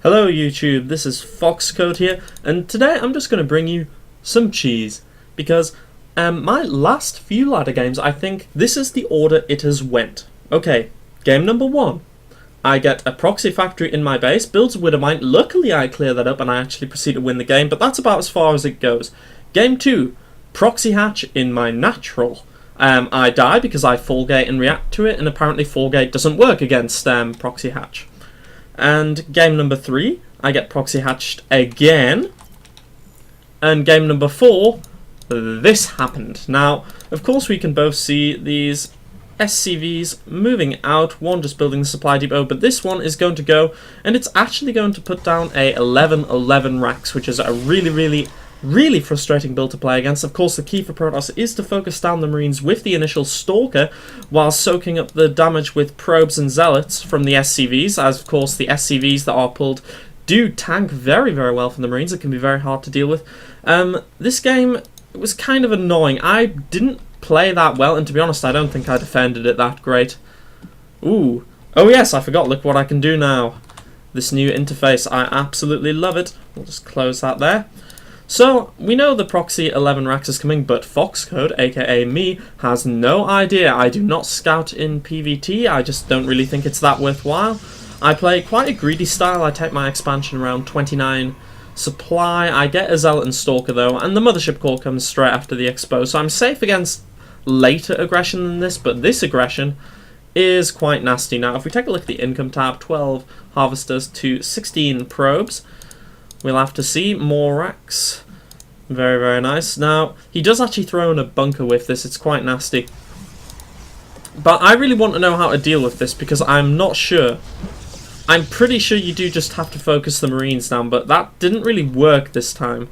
Hello YouTube, this is Foxcode here, and today I'm just going to bring you some cheese, because my last few ladder games, I think this is the order it has went. Okay, game number 1. I get a proxy factory in my base, builds a widow mine, luckily I clear that up and I actually proceed to win the game, but that's about as far as it goes. Game 2, proxy hatch in my natural. I die because I full gate and react to it, and apparently full gate doesn't work against proxy hatch. And game number 3, I get proxy hatched again. And game number 4, this happened. Now, of course we can both see these SCVs moving out, one just building the supply depot, but this one is going to go, and it's actually going to put down a 11-11 racks, which is a really frustrating build to play against. Of course, the key for Protoss is to focus down the Marines with the initial Stalker, while soaking up the damage with probes and zealots from the SCVs, as of course the SCVs that are pulled do tank very well for the Marines. It can be very hard to deal with. This game was kind of annoying. I didn't play that well, and to be honest, I don't think I defended it that great. Ooh. Oh yes, I forgot, look what I can do now. This new interface, I absolutely love it. We'll just close that there. So, we know the proxy 11 racks is coming, but Foxcode, aka me, has no idea. I do not scout in PvT, I just don't really think it's that worthwhile. I play quite a greedy style. I take my expansion around 29 supply. I get a Zealot and Stalker though, and the Mothership Core comes straight after the Expo, so I'm safe against later aggression than this, but this aggression is quite nasty. Now, if we take a look at the income tab, 12 harvesters to 16 probes. We'll have to see more racks. Very nice. Now, he does actually throw in a bunker with this. It's quite nasty. But I really want to know how to deal with this, because I'm not sure. I'm pretty sure you do just have to focus the Marines down, but that didn't really work this time.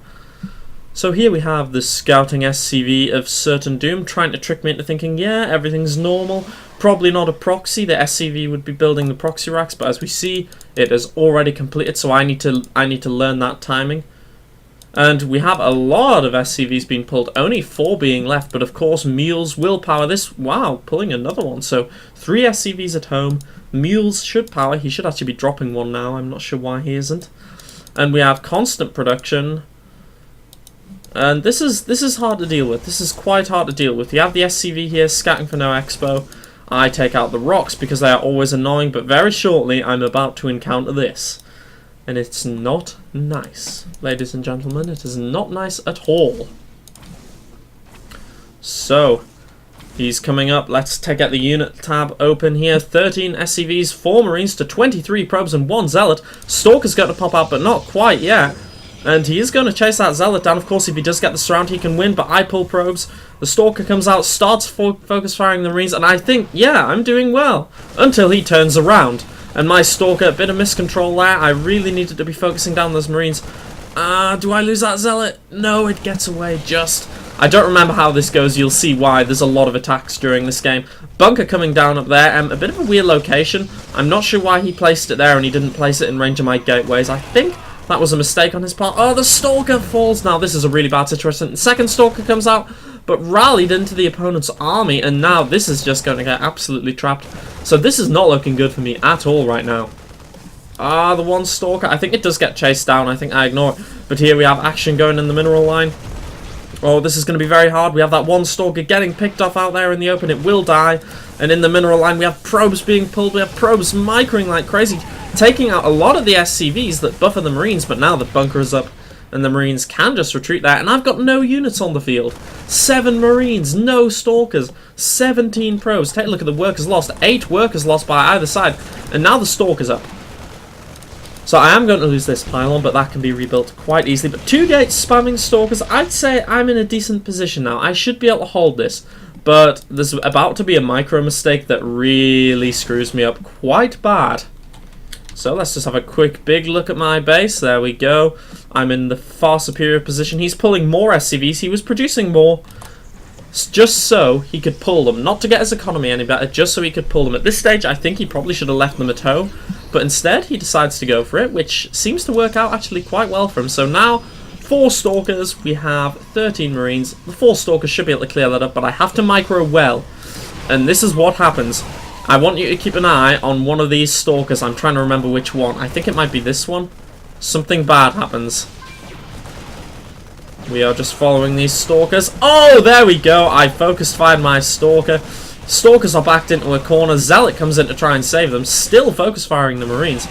So here we have the scouting SCV of Certain Doom trying to trick me into thinking, yeah, everything's normal. Probably not a proxy. The SCV would be building the proxy racks, but as we see, it is already completed, so I need to learn that timing. And we have a lot of SCVs being pulled, only 4 being left, but of course Mules will power this. Wow, pulling another one. So 3 SCVs at home. Mules should power. He should actually be dropping one now. I'm not sure why he isn't. And we have constant production. And this is hard to deal with. This is quite hard to deal with. You have the SCV here scouting for no expo. I take out the rocks because they are always annoying, but very shortly I'm about to encounter this. And it's not nice. Ladies and gentlemen, it is not nice at all. So, he's coming up. Let's take out the unit tab open here. 13 SCVs, 4 Marines to 23 probes and 1 Zealot. Stalker's going to pop out, but not quite yet. And he is going to chase that Zealot down. Of course, if he does get the surround, he can win, but I pull probes. The Stalker comes out, starts focus firing the Marines, and I think, yeah, I'm doing well. Until he turns around. And my Stalker, a bit of miscontrol there. I really needed to be focusing down those Marines. Do I lose that Zealot? No, it gets away just. I don't remember how this goes. You'll see why. There's a lot of attacks during this game. Bunker coming down up there. A bit of a weird location. I'm not sure why he placed it there and he didn't place it in range of my gateways. I think that was a mistake on his part. Oh, the Stalker falls. Now, this is a really bad situation. The second Stalker comes out, but rallied into the opponent's army, and now this is just going to get absolutely trapped. So this is not looking good for me at all right now. The one Stalker. I think it does get chased down. I think I ignore it. But here we have action going in the mineral line. Oh, this is going to be very hard. We have that one Stalker getting picked off out there in the open. It will die. And in the mineral line, we have probes being pulled. We have probes microing like crazy, taking out a lot of the SCVs that buffer the Marines, but now the bunker is up and the Marines can just retreat there, and I've got no units on the field. 7 Marines, no Stalkers, 17 probes. Take a look at the workers lost. 8 workers lost by either side, and now the Stalker's up. So I am going to lose this pylon, but that can be rebuilt quite easily. But 2 gates spamming Stalkers, I'd say I'm in a decent position now. I should be able to hold this, but there's about to be a micro mistake that really screws me up quite bad. So let's just have a quick big look at my base. There we go. I'm in the far superior position. He's pulling more SCVs. He was producing more just so he could pull them. Not to get his economy any better, just so he could pull them. At this stage, I think he probably should have left them at home. But instead, he decides to go for it, which seems to work out actually quite well for him. So now, 4 Stalkers. We have 13 Marines. The 4 Stalkers should be able to clear that up, but I have to micro well. And this is what happens. I want you to keep an eye on one of these stalkers. I'm trying to remember which one. I think it might be this one. Something bad happens. We are just following these stalkers. Oh, there we go. I focused fired my stalker. Stalkers are backed into a corner. Zealot comes in to try and save them. Still focus firing the Marines.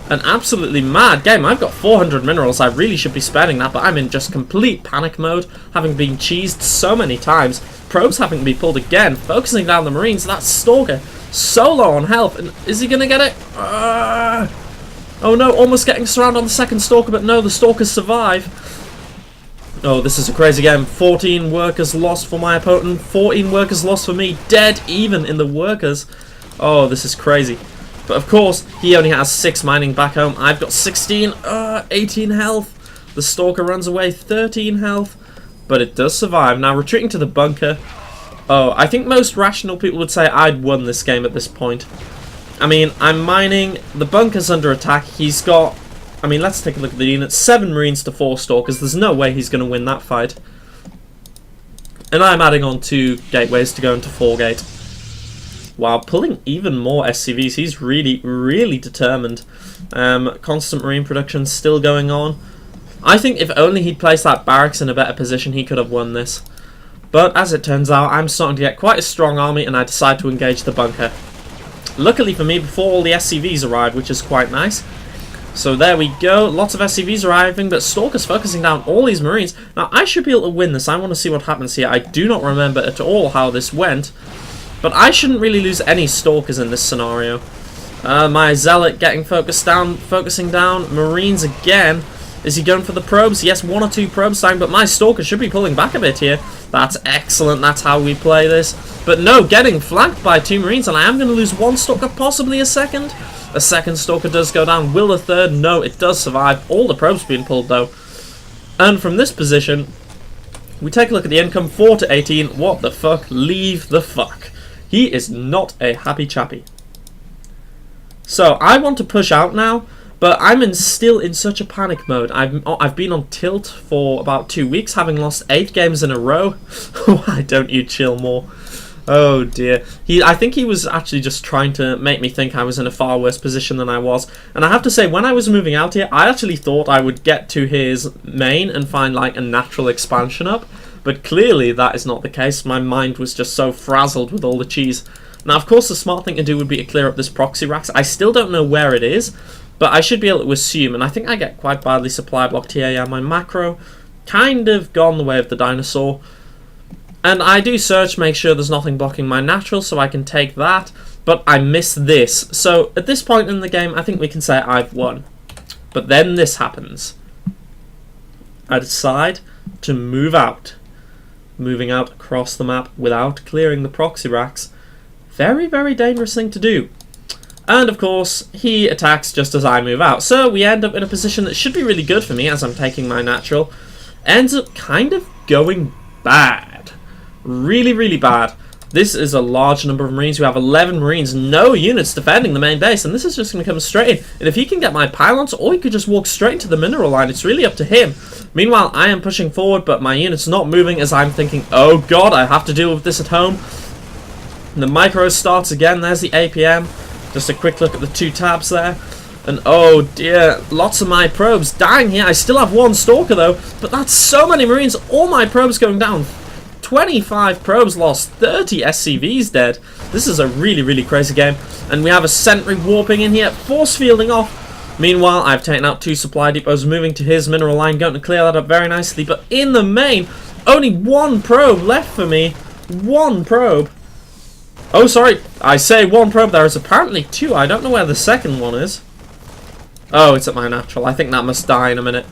An absolutely mad game. I've got 400 minerals. I really should be spending that, but I'm in just complete panic mode, having been cheesed so many times. Probes having to be pulled again, focusing down the Marines. That stalker so low on health, and is he gonna get it? Oh no, almost getting surrounded on the second stalker, but no, the stalkers survive. Oh, this is a crazy game. 14 workers lost for my opponent, 14 workers lost for me, dead even in the workers. Oh, this is crazy. But of course, he only has 6 mining back home. I've got 16, 18 health. The stalker runs away, 13 health. But it does survive. Now, retreating to the bunker. Oh, I think most rational people would say I'd won this game at this point. I mean, I'm mining. The bunker's under attack. He's got... I mean, let's take a look at the units. 7 Marines to 4 stalkers. There's no way he's going to win that fight. And I'm adding on 2 gateways to go into 4 gate. Wow, pulling even more SCVs. He's really, really determined. Constant Marine production still going on. I think if only he'd placed that barracks in a better position, he could have won this. But as it turns out, I'm starting to get quite a strong army, and I decide to engage the bunker. Luckily for me, before all the SCVs arrive, which is quite nice. So there we go. Lots of SCVs arriving, but Stalker's focusing down all these Marines. Now, I should be able to win this. I want to see what happens here. I do not remember at all how this went. But I shouldn't really lose any Stalkers in this scenario. My Zealot getting focusing down. Marines again. Is he going for the probes? Yes, 1 or 2 probes time, but my Stalker should be pulling back a bit here. That's excellent. That's how we play this. But no, getting flanked by 2 Marines, and I am going to lose 1 Stalker, possibly a second. A second Stalker does go down. Will a third? No, it does survive. All the probes being pulled, though. And from this position, we take a look at the income. 4 to 18. What the fuck? Leave the fuck. He is not a happy chappy. So, I want to push out now, but I'm still in such a panic mode. I've been on tilt for about 2 weeks, having lost 8 games in a row. Why don't you chill more? Oh dear. I think he was actually just trying to make me think I was in a far worse position than I was. And I have to say, when I was moving out here, I actually thought I would get to his main and find like a natural expansion up. But clearly that is not the case. My mind was just so frazzled with all the cheese. Now, of course, the smart thing to do would be to clear up this proxy racks. I still don't know where it is, but I should be able to assume. And I think I get quite badly supply blocked here. Yeah, my macro kind of gone the way of the dinosaur. And I do search, make sure there's nothing blocking my natural, so I can take that. But I miss this. So at this point in the game, I think we can say I've won. But then this happens. I decide to move out. Moving out across the map without clearing the proxy racks. Very, very dangerous thing to do. And of course, he attacks just as I move out. So we end up in a position that should be really good for me as I'm taking my natural. Ends up kind of going bad. Really, really bad. This is a large number of Marines. We have 11 Marines, no units defending the main base, and this is just going to come straight in. And if he can get my pylons, or he could just walk straight into the mineral line, it's really up to him. Meanwhile, I am pushing forward, but my unit's not moving as I'm thinking, oh god, I have to deal with this at home. And the micro starts again. There's the APM. Just a quick look at the 2 tabs there. And oh dear, lots of my probes dying here. I still have 1 Stalker though, but that's so many Marines. All my probes going down. 25 probes lost, 30 SCVs dead. This is a really, really crazy game. And we have a sentry warping in here, force fielding off. Meanwhile, I've taken out 2 supply depots, moving to his mineral line, going to clear that up very nicely. But in the main, only 1 probe left for me. 1 probe. Oh, sorry, I say 1 probe. There is apparently 2. I don't know where the second one is. Oh, it's at my natural. I think that must die in a minute.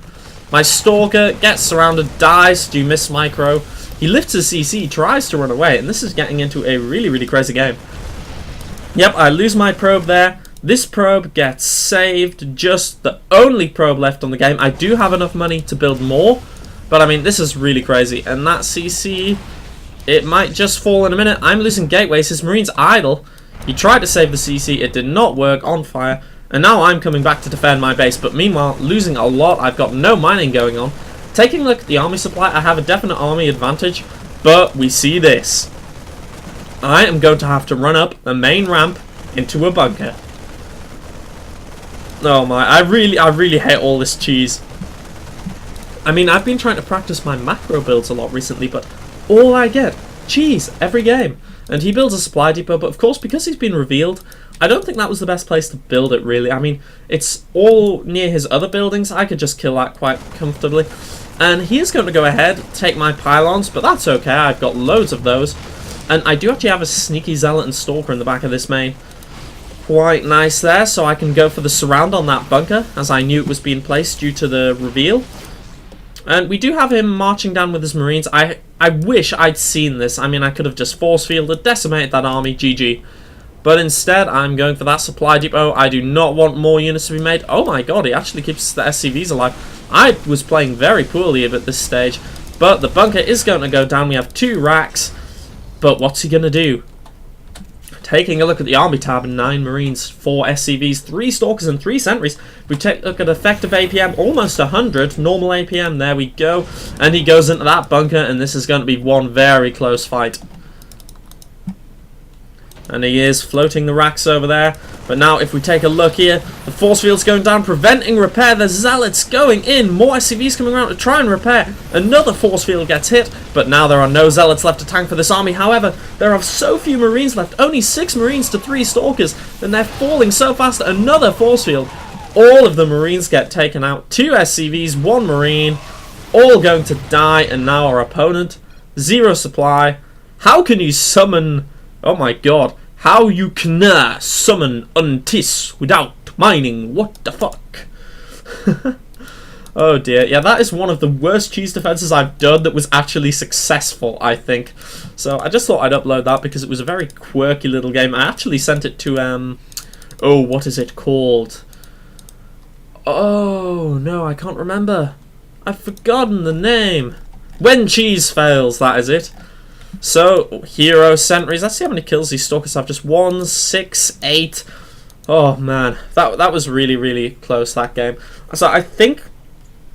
My Stalker gets surrounded, dies. Do you miss micro? He lifts his CC, tries to run away, and this is getting into a really, really crazy game. Yep, I lose my probe there. This probe gets saved, just the only probe left on the game. I do have enough money to build more, but I mean, this is really crazy. And that CC, it might just fall in a minute. I'm losing gateways, his Marine's idle. He tried to save the CC, it did not work, on fire. And now I'm coming back to defend my base, but meanwhile, losing a lot. I've got no mining going on. Taking a look at the army supply, I have a definite army advantage, but we see this. I am going to have to run up the main ramp into a bunker. Oh my, I really hate all this cheese. I mean, I've been trying to practice my macro builds a lot recently, but all I get, cheese, every game. And he builds a supply depot, but of course, because he's been revealed, I don't think that was the best place to build it, really. I mean, it's all near his other buildings. I could just kill that quite comfortably. And he is going to go ahead, take my pylons, but that's okay. I've got loads of those. And I do actually have a sneaky zealot and stalker in the back of this main. Quite nice there, so I can go for the surround on that bunker, as I knew it was being placed due to the reveal. And we do have him marching down with his marines. I wish I'd seen this. I mean, I could have just force fielded, decimated that army, GG. But instead, I'm going for that supply depot. I do not want more units to be made. Oh my god, he actually keeps the SCVs alive. I was playing very poorly at this stage. But the bunker is going to go down. We have 2 racks. But what's he going to do? Taking a look at the army tab, 9 marines, 4 SCVs, 3 stalkers and 3 sentries. We take a look at effective APM, almost 100, normal APM, there we go. And he goes into that bunker, and this is going to be one very close fight. And he is floating the racks over there. But now if we take a look here, the force field's going down, preventing repair. The zealots going in. More SCVs coming around to try and repair. Another force field gets hit. But now there are no zealots left to tank for this army. However, there are so few marines left. Only 6 marines to 3 stalkers. And they're falling so fast. Another force field. All of the marines get taken out. 2 SCVs, 1 marine. All going to die. And now our opponent, 0 supply. How can you summon... Oh my god. How you can summon Untis without mining? What the fuck? Oh dear. Yeah, that is one of the worst cheese defenses I've done that was actually successful, I think. So I just thought I'd upload that because it was a very quirky little game. I actually sent it to, oh, what is it called? Oh, no, I can't remember. I've forgotten the name. When Cheese Fails, that is it. So, hero sentries. Let's see how many kills these stalkers have. Just 1, 6, 8. Oh man, that was really close, that game. So I think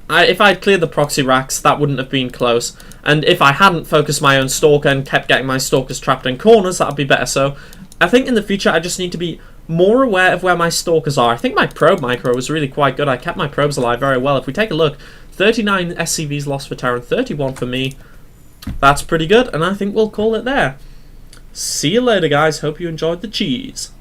if I'd cleared the proxy racks, that wouldn't have been close. And if I hadn't focused my own stalker and kept getting my stalkers trapped in corners, that would be better. So I think in the future I just need to be more aware of where my stalkers are. I think my probe micro was really quite good. I kept my probes alive very well. If we take a look, 39 SCVs lost for Terran, 31 for me. That's pretty good, and I think we'll call it there. See you later, guys. Hope you enjoyed the cheese.